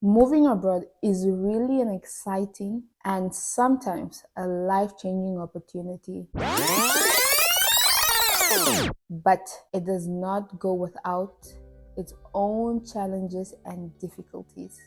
Moving abroad is really an exciting and sometimes a life-changing opportunity, but it does not go without its own challenges and difficulties.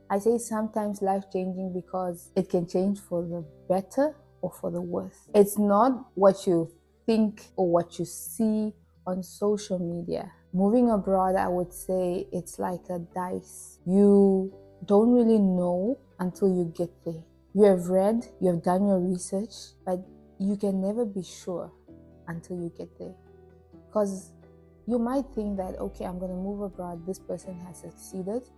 I say sometimes life-changing because it can change for the better or for the worse. It's not what you think or what you see on social media. Moving abroad, I would say it's like a dice. You don't really know until you get there. You have read, you have done your research, but you can never be sure until you get there. Because you might think that, okay, I'm going to move abroad, this person has succeeded,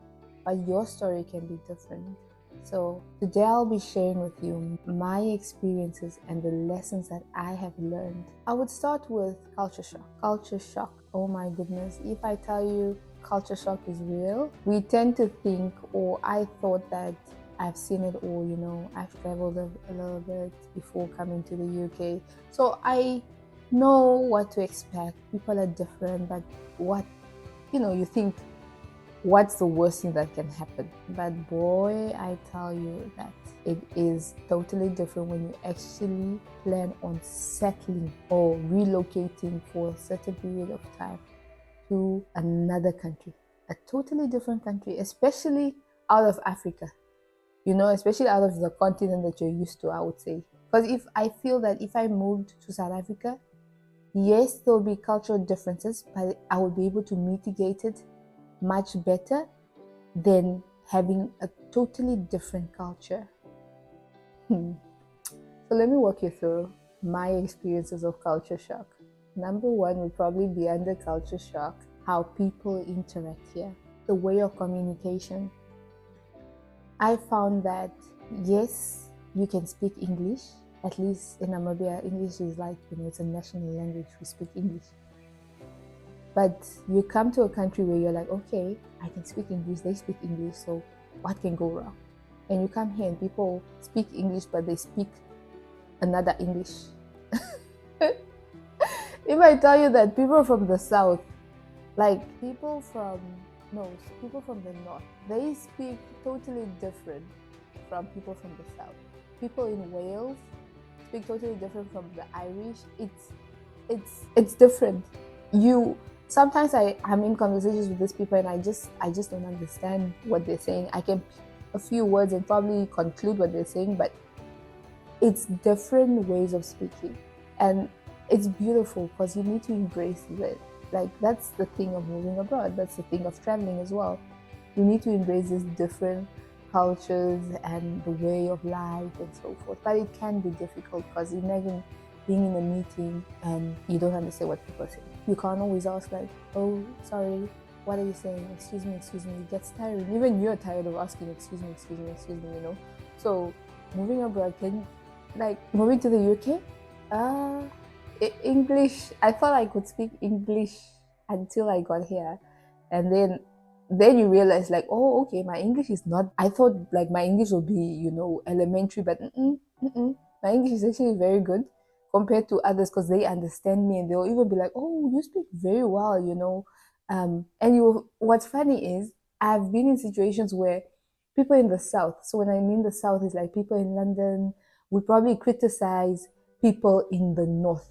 but your story can be different. So today I'll be sharing with you my experiences and the lessons that I have learned. I would start with culture shock. Culture shock. Oh my goodness. If I tell you culture shock is real, we tend to think, or I thought that I've seen it all, I've traveled a little bit before coming to the UK. So I know what to expect. People are different, but what, you think what's the worst thing that can happen? But boy, I tell you that it is totally different when you actually plan on settling or relocating for a certain period of time to another country, a totally different country, especially out of Africa, especially out of the continent that you're used to, I would say. Because if I feel that if I moved to South Africa, yes, there'll be cultural differences, but I would be able to mitigate it much better than having a totally different culture. Hmm. So let me walk you through my experiences of culture shock. Number one would probably be under culture shock, how people interact here, the way of communication. I found that yes, you can speak English. At least in Namibia, English is like, it's a national language. We speak English. But you come to a country where you're like, okay, I can speak English, they speak English, so what can go wrong? And you come here and people speak English, but they speak another English. If I tell you that people from the south, like people from the north, they speak totally different from people from the south. People in Wales speak totally different from the Irish. It's different. You sometimes I'm in conversations with these people and I just don't understand what they're saying. I can pick a few words and probably conclude what they're saying, but it's different ways of speaking. And it's beautiful because you need to embrace it. Like that's the thing of moving abroad. That's the thing of traveling as well. You need to embrace these different cultures and the way of life and so forth. But it can be difficult because imagine being in a meeting and you don't understand what people are saying. You can't always ask like, oh, sorry, what are you saying? Excuse me, excuse me. It gets tiring. Even you're tired of asking, excuse me, excuse me, excuse me. So moving abroad can, like moving to the UK, uh, English. I thought I could speak English until I got here, and then you realize like, oh, okay, my English is not. I thought like my English will be elementary, but my English is actually very good compared to others because they understand me and they'll even be like, oh, you speak very well. And what's funny is I've been in situations where people in the south. So when I mean the south is like people in London would probably criticize people in the north,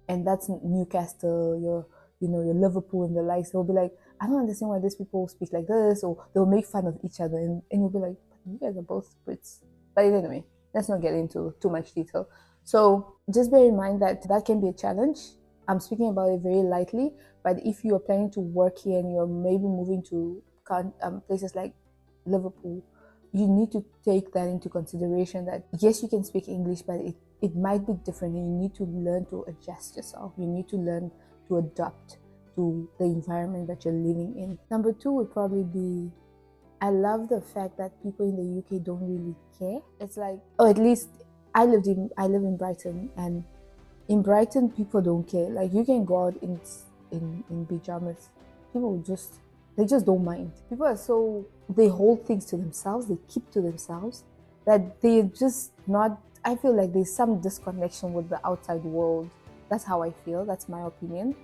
and that's Newcastle, your Liverpool and the likes. They'll be like, I don't understand why these people speak like this, or they'll make fun of each other, and you'll be like, but you guys are both Brits. But anyway, let's not get into too much detail. So just bear in mind that that can be a challenge. I'm speaking about it very lightly, but if you are planning to work here and you're maybe moving to places like Liverpool, you need to take that into consideration that yes, you can speak English, but it might be different and you need to learn to adjust yourself. You need to learn to adapt to the environment that you're living in. Number two would probably be I love the fact that people in the UK don't really care. It's like, or at least I live in Brighton, and in Brighton people don't care. Like you can go out in pajamas. People they just don't mind. People are so they hold things to themselves, they keep to themselves that they're just not I feel like there's some disconnection with the outside world. That's how I feel. That's my opinion.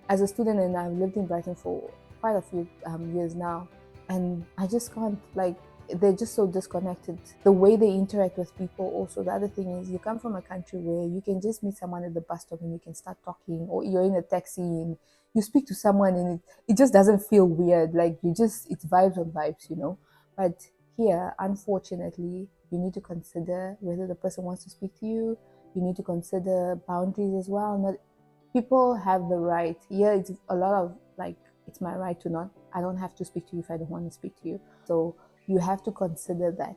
As a student, and I've lived in Brighton for quite a few years now, and I just can't, like, they're just so disconnected. The way they interact with people also. The other thing is, you come from a country where you can just meet someone at the bus stop and you can start talking, or you're in a taxi and you speak to someone and it just doesn't feel weird. Like, you just, it's vibes on vibes, you know. But here, unfortunately, you need to consider whether the person wants to speak to you. You need to consider boundaries as well. Not people have the right. Yeah, it's a lot of, like, it's my right to not, I don't have to speak to you if I don't want to speak to you. So you have to consider that.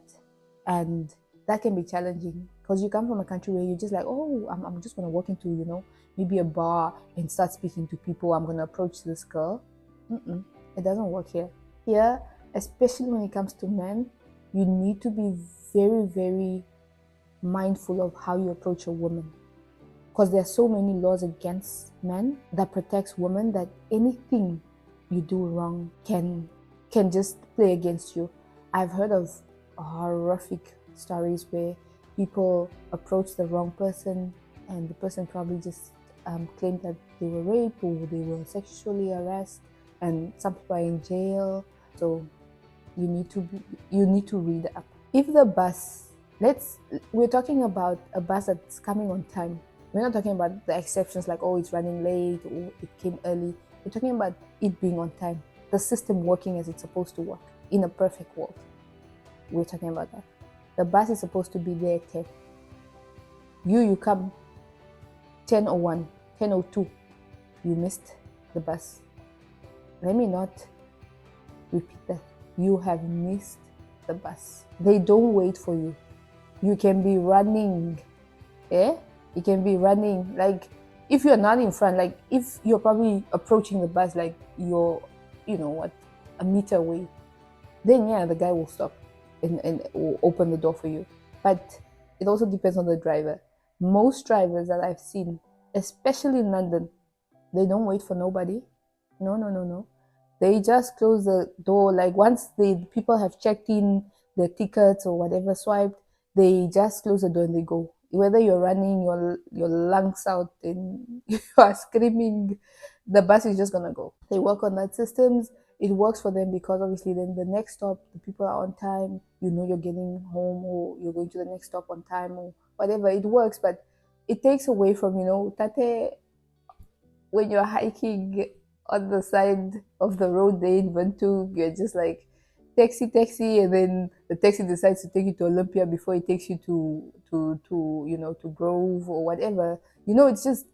And that can be challenging because you come from a country where you're just like, oh, I'm just going to walk into, maybe a bar and start speaking to people. I'm going to approach this girl. It doesn't work here. Here, especially when it comes to men, you need to be very, very mindful of how you approach a woman, because there are so many laws against men that protects women, that anything you do wrong can just play against you. I've heard of horrific stories where people approach the wrong person and the person probably just claimed that they were raped or they were sexually harassed, and some people are in jail. So you need to read up. If the bus, we're talking about a bus that's coming on time. We're not talking about the exceptions like, oh, it's running late or it came early. We're talking about it being on time, the system working as it's supposed to work in a perfect world. We're talking about that. The bus is supposed to be there at 10. You come 10:01, 10:02. You missed the bus. Let me not repeat that. You have missed the bus. They don't wait for you. You can be running. You can be running. Like, if you're not in front, like if you're probably approaching the bus, like you're, a meter away, then yeah, the guy will stop and will open the door for you. But it also depends on the driver. Most drivers that I've seen, especially in London, they don't wait for nobody. No, no, no, no. They just close the door. Like, once the people have checked in their tickets or whatever swiped, they just close the door and they go. Whether you're running your lungs out and you are screaming, the bus is just gonna go. They work on that systems. It works for them because obviously then the next stop, the people are on time. You know you're getting home or you're going to the next stop on time or whatever. It works, but it takes away from, tate, when you're hiking on the side of the road there in Ventu, you're just like, taxi, and then the taxi decides to take you to Olympia before it takes you to Grove or whatever. It's just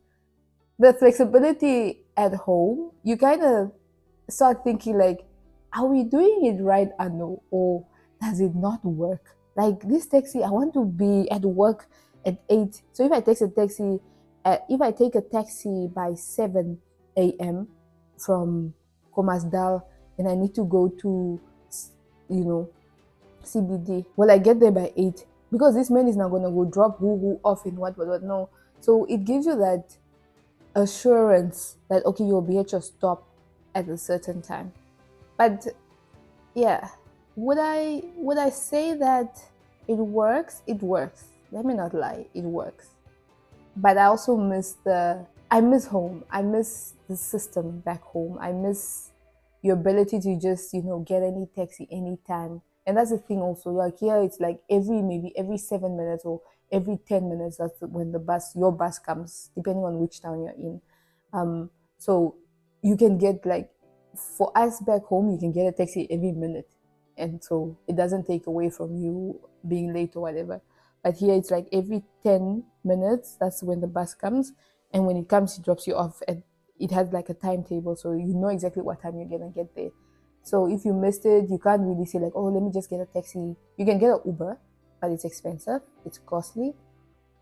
the flexibility at home. You kind of start thinking like, are we doing it right, Anu, or does it not work? Like, this taxi, I want to be at work at 8. So if I take a taxi by 7 a.m. from Komasdal, and I need to go to, CBD, well, I get there by 8 because this man is not going to go drop who off in what. No. So it gives you that assurance that, okay, you'll be at your stop at a certain time. But yeah, would I say that it works? It works. Let me not lie, it works. But I also I miss home. I miss the system back home. I miss your ability to just, get any taxi anytime. And that's the thing also. Like, here it's like maybe every 7 minutes or every 10 minutes, that's when your bus comes, depending on which town you're in. So you can get, like, for us back home, you can get a taxi every minute. And so it doesn't take away from you being late or whatever. But here it's like every 10 minutes, that's when the bus comes. And when it comes, it drops you off. And it has like a timetable, so you know exactly what time you're going to get there. So if you missed it, you can't really say like, oh, let me just get a taxi. You can get an Uber, but it's expensive, it's costly.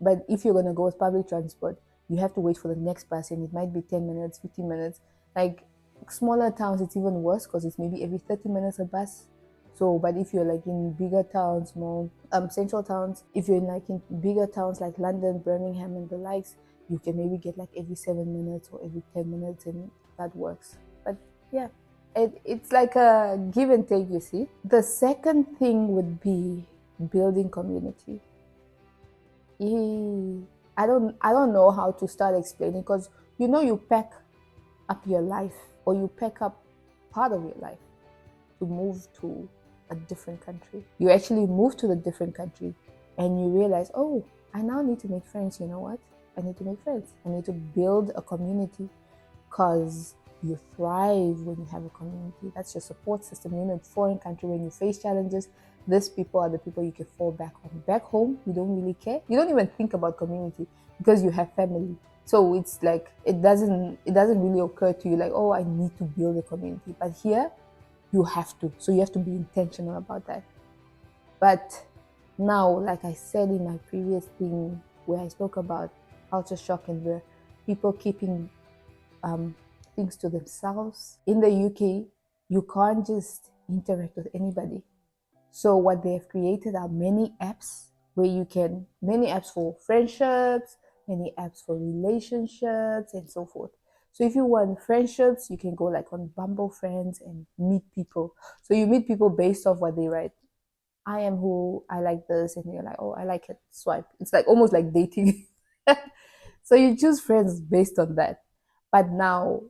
But if you're going to go with public transport, you have to wait for the next bus, and it might be 10 minutes, 15 minutes. Like, smaller towns, it's even worse because it's maybe every 30 minutes a bus. So, but if you're like in bigger towns, more central towns, if you're in bigger towns like London, Birmingham, and the likes, you can maybe get like every 7 minutes or every 10 minutes, and that works. But yeah, it's like a give and take, you see. The second thing would be building community. I don't know how to start explaining, because you pack up your life, or you pack up part of your life. to move to a different country. You actually move to the different country and you realize, oh, I now need to make friends. You know what? I need to make friends. I need to build a community, because you thrive when you have a community. That's your support system. You know, in a foreign country, when you face challenges, these people are the people you can fall back on. Back home, you don't really care. You don't even think about community because you have family. So it's like it doesn't really occur to you like, oh, I need to build a community. But here, you have to. So you have to be intentional about that. But now, like I said in my previous thing where I spoke about culture shock and the people keeping things to themselves. In the UK, you can't just interact with anybody. So what they have created are many apps where many apps for friendships, many apps for relationships, and so forth. So if you want friendships, you can go like on Bumble Friends and meet people. So you meet people based off what they write. I am who I like this, and you're like, oh, I like it. Swipe. It's like almost like dating. So you choose friends based on that. But now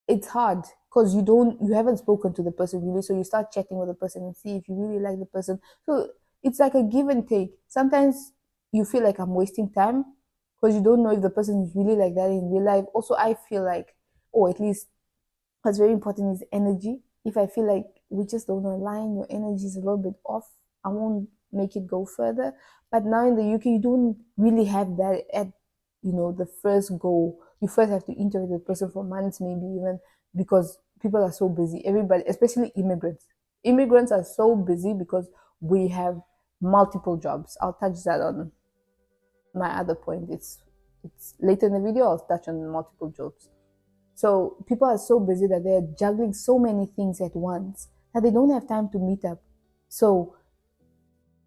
it's hard because you haven't spoken to the person really, so you start chatting with the person and see if you really like the person. So it's like a give and take. Sometimes you feel like I'm wasting time because you don't know if the person is really like that in real life. Also, I feel like, oh, at least what's very important is energy. If I feel like we just don't align, your energy is a little bit off, I won't make it go further. But now in the UK, you don't really have that at the first go. You first have to interact with the person for months, maybe even, because people are so busy. Everybody, especially immigrants. Immigrants are so busy because we have multiple jobs. I'll touch that on my other point. It's later in the video. I'll touch on multiple jobs. So people are so busy that they're juggling so many things at once that they don't have time to meet up. So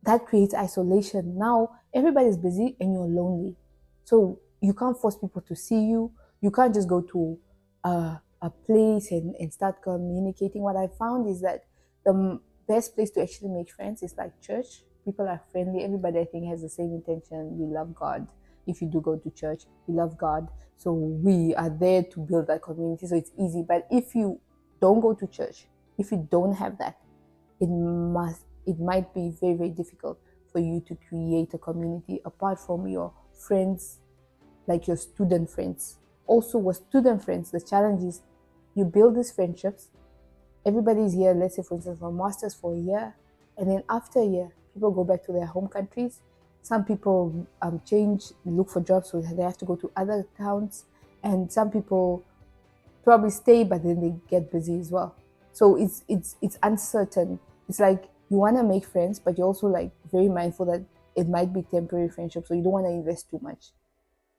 that creates isolation. Now everybody's busy and you're lonely. So you can't force people to see you. You can't just go to a place and start communicating. What I found is that the best place to actually make friends is like church. People are friendly. Everybody, I think, has the same intention. We love God. If you do go to church, we love God. So we are there to build that community. So it's easy. But if you don't go to church, if you don't have that, it might be very, very difficult for you to create a community apart from your friends, like your student friends. Also with student friends, the challenge is you build these friendships. Everybody's here, let's say for instance for masters for a year, and then after a year people go back to their home countries. Some people change, look for jobs, so they have to go to other towns, and some people probably stay, but then they get busy as well. So it's uncertain. It's like you want to make friends, but you're also like very mindful that it might be temporary friendship, so you don't want to invest too much.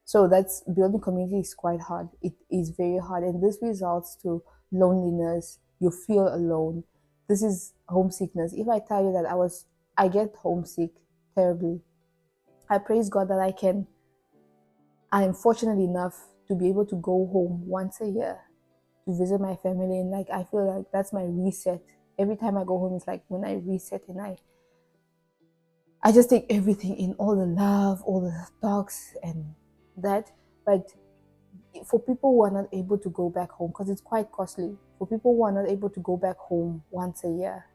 So that's building community is quite hard. It is very hard, and this results to loneliness. You feel alone. This is homesickness. If I tell you that I get homesick terribly. I praise God that I am fortunate enough to be able to go home once a year to visit my family, and like I feel like that's my reset. Every time I go home, it's like when I reset and I just take everything in, all the love, all the talks and that. But for people who are not able to go back home, because it's quite costly, for people who are not able to go back home once a year,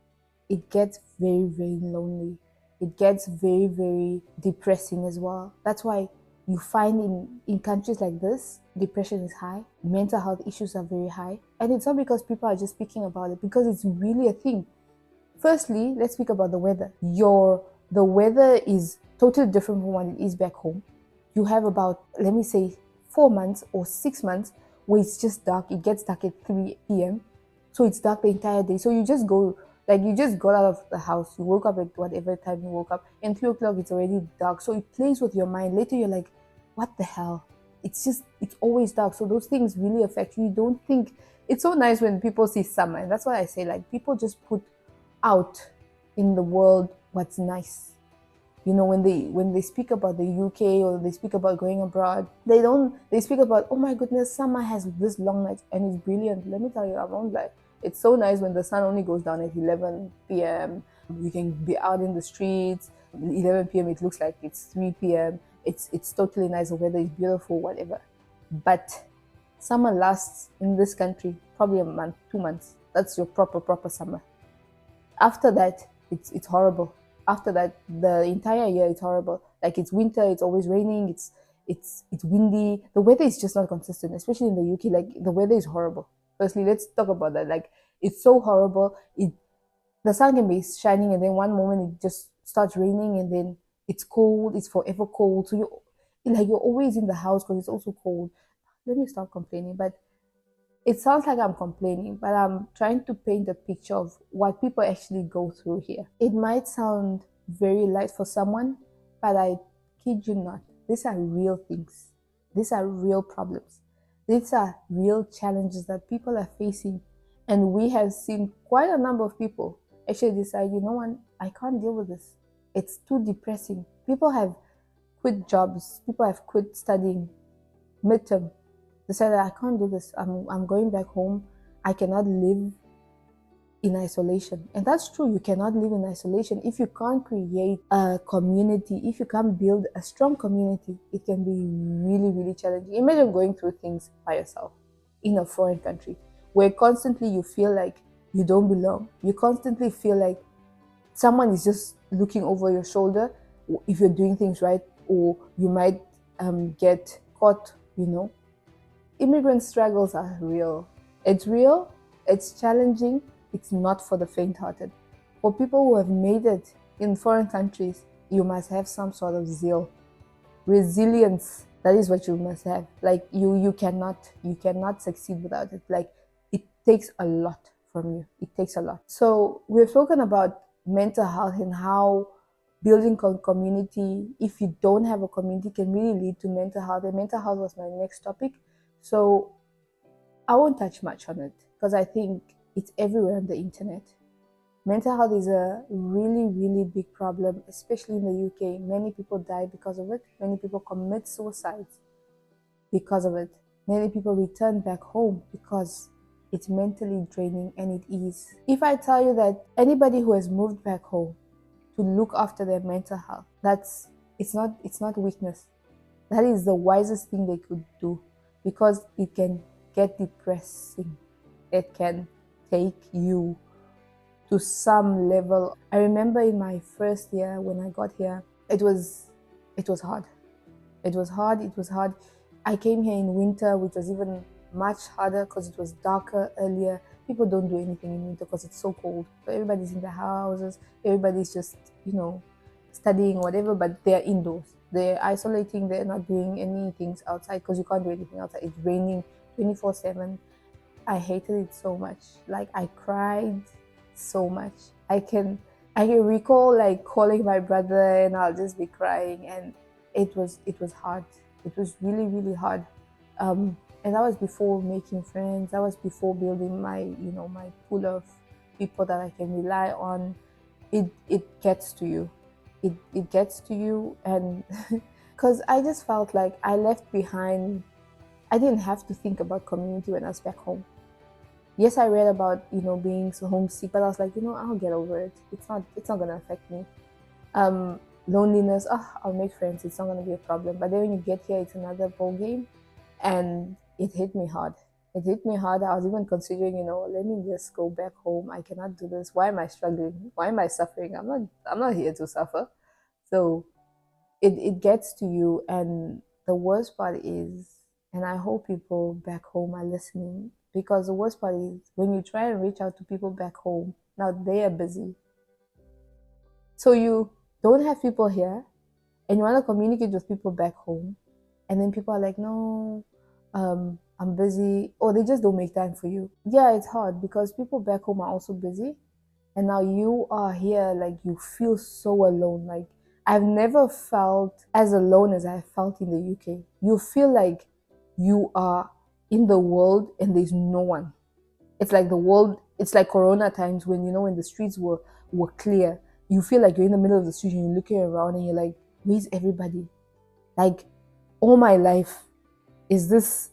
it gets very, very lonely. It gets very, very depressing as well. That's why you find in countries like this, depression is high, mental health issues are very high. And it's not because people are just speaking about it, because it's really a thing. Firstly, let's speak about the weather. The weather is totally different from what it is back home. You have about, let me say, 4 months or 6 months where it's just dark. It gets dark at 3 p.m. So it's dark the entire day. So you just got out of the house. You woke up at whatever time you woke up, and 3 o'clock it's already dark. So it plays with your mind. Later you're like, what the hell? It's always dark. So those things really affect you. You don't think it's so nice when people see summer. And that's what I say, like people just put out in the world what's nice. When they speak about the UK or they speak about going abroad, they speak about, oh my goodness, summer has this long night and it's brilliant. Let me tell you, I won't lie, it's so nice when the sun only goes down at 11 p.m. You can be out in the streets 11 p.m. it looks like it's 3 p.m. It's totally nice, the weather is beautiful, whatever. But summer lasts in this country probably a month, 2 months. That's your proper summer. After that, it's horrible. After that, the entire year it's horrible. Like it's winter, it's always raining, it's windy. The weather is just not consistent, especially in the UK. Like the weather is horrible. Firstly, let's talk about that. Like it's so horrible. The sun can be shining, and then one moment it just starts raining, and then it's cold. It's forever cold. So you're always in the house because it's also cold. Let me stop complaining. But it sounds like I'm complaining, but I'm trying to paint a picture of what people actually go through here. It might sound very light for someone, but I kid you not, these are real things. These are real problems. These are real challenges that people are facing. And we have seen quite a number of people actually decide, you know what, I can't deal with this. It's too depressing. People have quit jobs, people have quit studying midterm, decided I can't do this. I'm going back home. I cannot live in isolation. And that's true. You cannot live in isolation. If you can't create a community, if you can't build a strong community, it can be really, really challenging. Imagine going through things by yourself in a foreign country where constantly you feel like you don't belong. You constantly feel like someone is just looking over your shoulder if you're doing things right, or you might get caught, Immigrant struggles are real. It's real, it's challenging, it's not for the faint hearted. For people who have made it in foreign countries, you must have some sort of zeal, resilience. That is what you must have. Like you cannot succeed without it. Like it takes a lot from you. It takes a lot. So we've spoken about mental health and how building community, if you don't have a community, can really lead to mental health. And mental health was my next topic. So I won't touch much on it because I think it's everywhere on the internet. Mental health is a really, really big problem, especially in the UK. Many people die because of it. Many people commit suicides because of it. Many people return back home because it's mentally draining, and it is. If I tell you that anybody who has moved back home to look after their mental health, it's not weakness. That is the wisest thing they could do, because it can get depressing. It can take you to some level. I remember in my first year when I got here, it was hard. It was hard. I came here in winter, which was even much harder because it was darker earlier. People don't do anything in winter because it's so cold. So everybody's in their houses. Everybody's just, studying or whatever, but they're indoors. They're isolating. They're not doing any things outside because you can't do anything outside. It's raining 24/7. I hated it so much. Like I cried so much. I can recall like calling my brother and I'll just be crying, and it was hard. It was really, really hard. And that was before making friends. That was before building my pool of people that I can rely on. It gets to you. It gets to you, and because I just felt like I left behind. I didn't have to think about community when I was back home. Yes, I read about being so homesick, but I was like, I'll get over it. It's not gonna affect me. Loneliness, I'll make friends. It's not gonna be a problem. But then when you get here, it's another ball game, and it hit me hard. It hit me hard. I was even considering, let me just go back home. I cannot do this. Why am I struggling? Why am I suffering? I'm not here to suffer. So it gets to you, and the worst part is, and I hope people back home are listening, because the worst part is when you try and reach out to people back home, now they are busy, so you don't have people here, and you want to communicate with people back home, and then people are like, no, I'm busy, or they just don't make time for you. Yeah, it's hard because people back home are also busy, and now you are here, like you feel so alone. Like I've never felt as alone as I felt in the UK. You feel like you are in the world and there's no one. It's like the world, it's like corona times when when the streets were clear. You feel like you're in the middle of the street and you're looking around and you're like, where's everybody? Like all my life, is this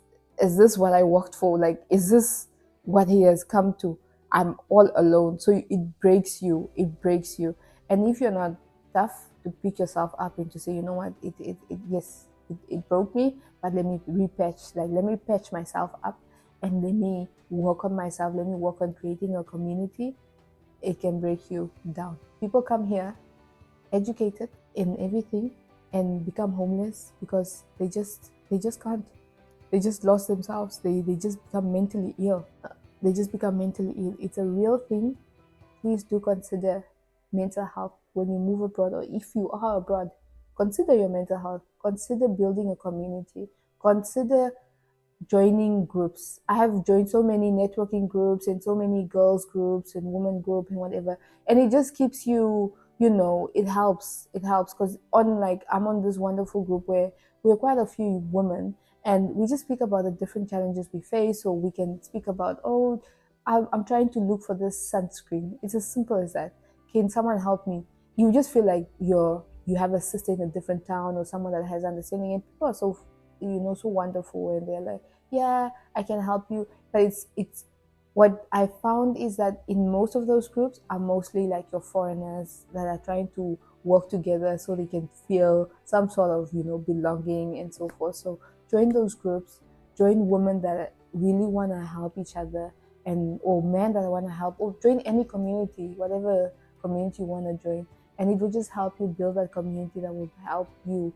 what I worked for? Like, is this what he has come to? I'm all alone. So it breaks you. It breaks you. And if you're not tough to pick yourself up and to say, you know what, yes, it broke me, but let me repatch. Like, let me patch myself up and let me work on myself, let me work on creating a community, it can break you down. People come here educated in everything and become homeless because they just can't. They just lost themselves. They just become mentally ill. They just become mentally ill. It's a real thing. Please do consider mental health when you move abroad, or if you are abroad. Consider your mental health. Consider building a community. Consider joining groups. I have joined so many networking groups and so many girls groups and women group and whatever. And it just keeps you, it helps. It helps because I'm on this wonderful group where we're quite a few women, and we just speak about the different challenges we face. So we can speak about, oh, I'm trying to look for this sunscreen. It's as simple as that. Can someone help me? You just feel like you have a sister in a different town or someone that has understanding, and people are so so wonderful, and they're like, yeah, I can help you. But it's what I found is that in most of those groups are mostly like your foreigners that are trying to work together so they can feel some sort of belonging and so forth. So join those groups, join women that really want to help each other, and or men that want to help, or join any community, whatever community you want to join, and it will just help you build that community that will help you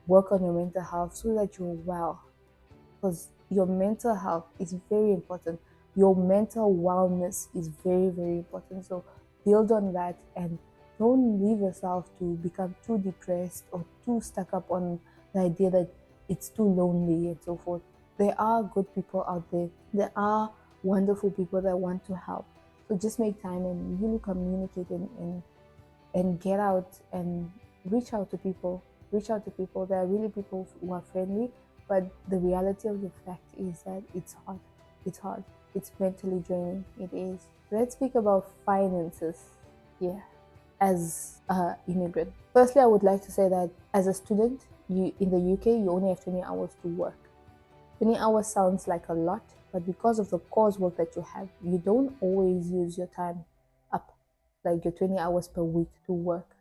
work on your mental health so that you're well, because your mental health is very important. Your mental wellness is very, very important. So build on that, and don't leave yourself to become too depressed or too stuck up on the idea that it's too lonely and so forth. There are good people out there. There are wonderful people that want to help. So just make time and really communicate and get out and reach out to people. Reach out to people. There are really people who are friendly, but the reality of the fact is that it's hard. It's hard. It's mentally draining. It is. Let's speak about finances here as an immigrant. Firstly, I would like to say that as a student, you in the UK, you only have 20 hours to work. 20 hours sounds like a lot, but because of the coursework that you have, you don't always use your time up, like your 20 hours per week to work.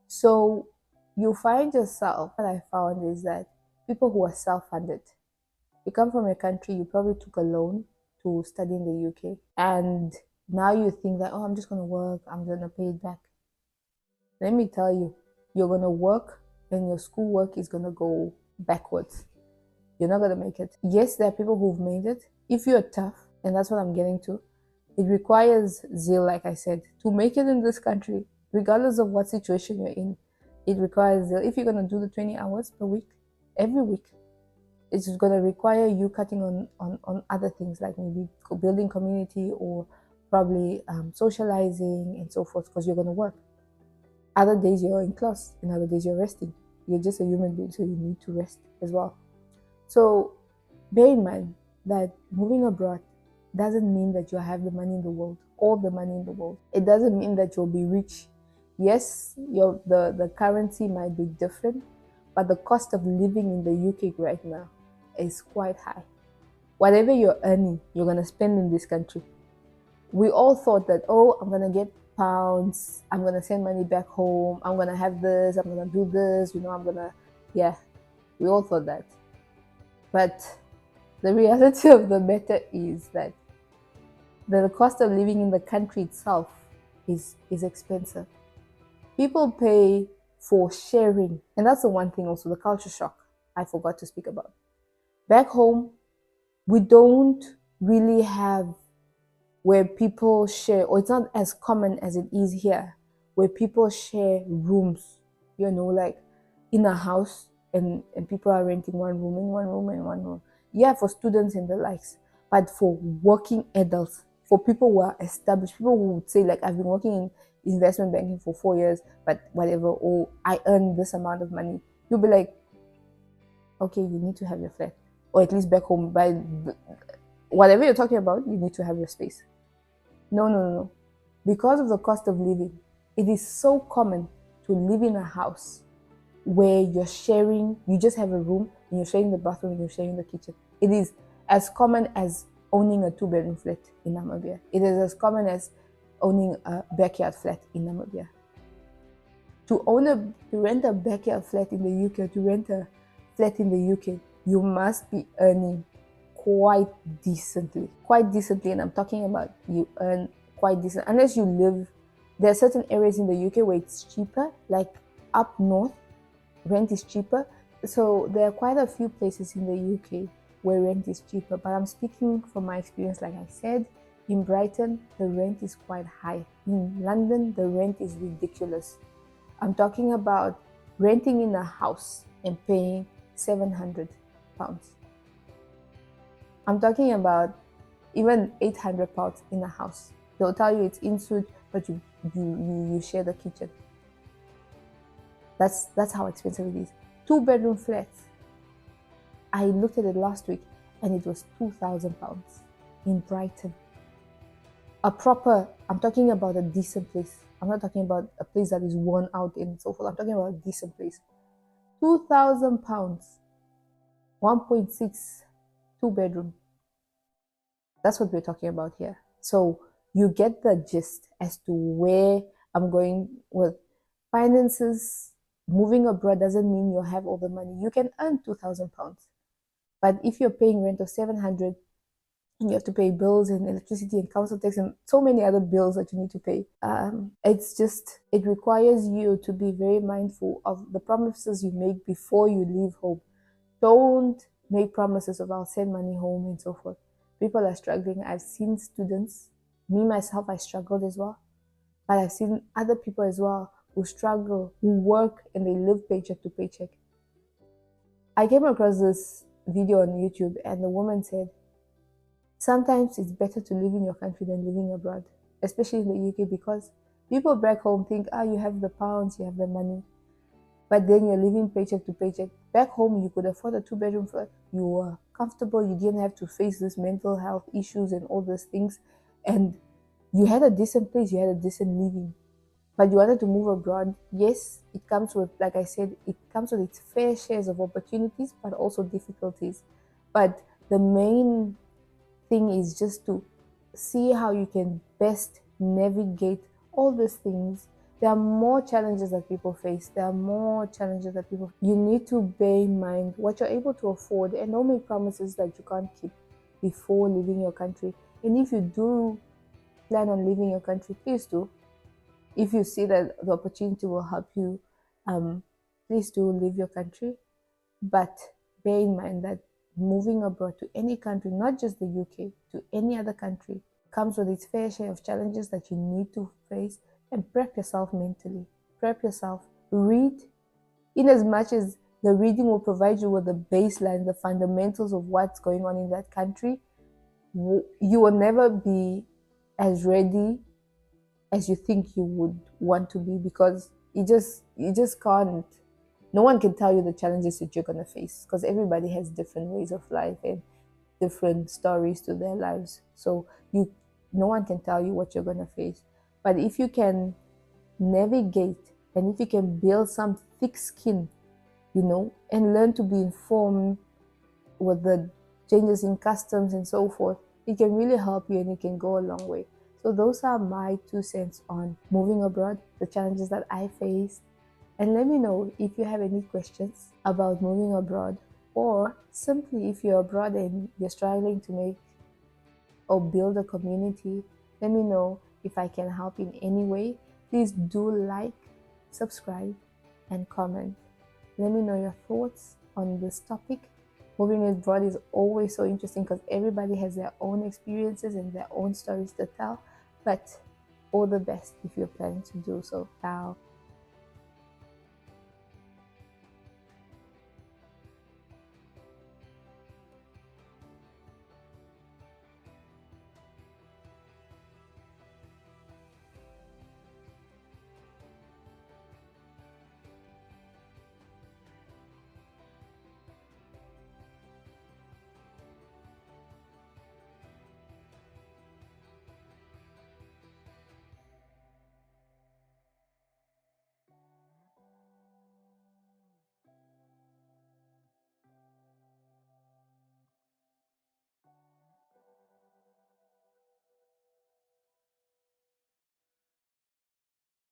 So you find yourself, what I found is that people who are self funded, you come from a country, you probably took a loan to study in the UK, and now you think that, oh, I'm just going to work, I'm going to pay it back. Let me tell you, you're going to work and your schoolwork is going to go backwards. You're not going to make it. Yes, there are people who've made it. If you're tough, and that's what I'm getting to, it requires zeal, like I said, to make it in this country, regardless of what situation you're in. It requires zeal. If you're going to do the 20 hours per week, every week, it's going to require you cutting on other things, like maybe building community or probably socializing and so forth, because you're going to work. Other days you're in class, and other days you're resting. You're just a human being, so you need to rest as well. So bear in mind that moving abroad doesn't mean that you have the money in the world, all the money in the world. It doesn't mean that you'll be rich. Yes, the currency might be different, but the cost of living in the UK right now is quite high. Whatever you're earning, you're going to spend in this country. We all thought that, oh, I'm going to get pounds, I'm going to send money back home, I'm going to have this, I'm going to do this, I'm going to, yeah, we all thought that. But the reality of the matter is that the cost of living in the country itself is expensive. People pay for sharing, and that's the one thing also, the culture shock I forgot to speak about. Back home, we don't really have where people share, or it's not as common as it is here, where people share rooms, like in a house, and people are renting one room in one room and one room. Yeah, for students and the likes, but for working adults, for people who are established, people who would say, like, I've been working in investment banking for 4 years, but whatever, or I earn this amount of money, you'll be like, okay, you need to have your flat, or at least back home, by whatever you're talking about, you need to have your space. No, no, no, no. Because of the cost of living, it is so common to live in a house where you're sharing, you just have a room and you're sharing the bathroom and you're sharing the kitchen. It is as common as owning a 2-bedroom flat in Namibia. It is as common as owning a backyard flat in Namibia. To rent a backyard flat in the UK, or to rent a flat in the UK, you must be earning quite decently. Quite decently, and I'm talking about you earn quite decent. Unless you live, there are certain areas in the UK where it's cheaper, like up north, rent is cheaper. So there are quite a few places in the UK where rent is cheaper. But I'm speaking from my experience, like I said, in Brighton, the rent is quite high. In London, the rent is ridiculous. I'm talking about renting in a house and paying £700. I'm talking about even £800 in a house. They'll tell you it's in suite, but you share the kitchen. That's how expensive it is. 2-bedroom flats. I looked at it last week and it was £2,000 in Brighton. I'm talking about a decent place. I'm not talking about a place that is worn out and so forth. I'm talking about a decent place. £2,000, 1.6, 2-bedroom. That's what we're talking about here. So you get the gist as to where I'm going with finances. Moving abroad doesn't mean you'll have all the money. You can earn £2,000. But if you're paying rent of 700 and you have to pay bills and electricity and council tax and so many other bills that you need to pay, it requires you to be very mindful of the promises you make before you leave home. Don't make promises of I'll send money home and so forth. People are struggling. I've seen students, me myself, I struggled as well. But I've seen other people as well who struggle, who work and they live paycheck to paycheck. I came across this video on YouTube and the woman said, sometimes it's better to live in your country than living abroad, especially in the UK, because people back home think, you have the pounds, you have the money. But then you're living paycheck to paycheck. Back home, you could afford a 2-bedroom flat. You were comfortable. You didn't have to face this mental health issues and all those things. And you had a decent place. You had a decent living. But you wanted to move abroad. Yes, it comes with, like I said, it comes with its fair shares of opportunities, but also difficulties. But the main thing is just to see how you can best navigate all these things. There are more challenges that people face. You need to bear in mind what you're able to afford and don't make promises that you can't keep before leaving your country. And if you do plan on leaving your country, please do. If you see that the opportunity will help you, please do leave your country. But bear in mind that moving abroad to any country, not just the UK, to any other country, comes with its fair share of challenges that you need to face, and prep yourself mentally. Prep yourself. Read, in as much as the reading will provide you with the baseline, the fundamentals of what's going on in that country. You will never be as ready as you think you would want to be, because you just can't. No one can tell you the challenges that you're going to face, because everybody has different ways of life and different stories to their lives. So no one can tell you what you're going to face. But if you can navigate and if you can build some thick skin, and learn to be informed with the changes in customs and so forth, it can really help you and it can go a long way. So those are my 2 cents on moving abroad, the challenges that I faced. And let me know if you have any questions about moving abroad, or simply if you're abroad and you're struggling to make or build a community. Let me know if I can help in any way. Please do like, subscribe, and comment. Let me know your thoughts on this topic. Moving abroad is always so interesting because everybody has their own experiences and their own stories to tell. But all the best if you're planning to do so. Ciao.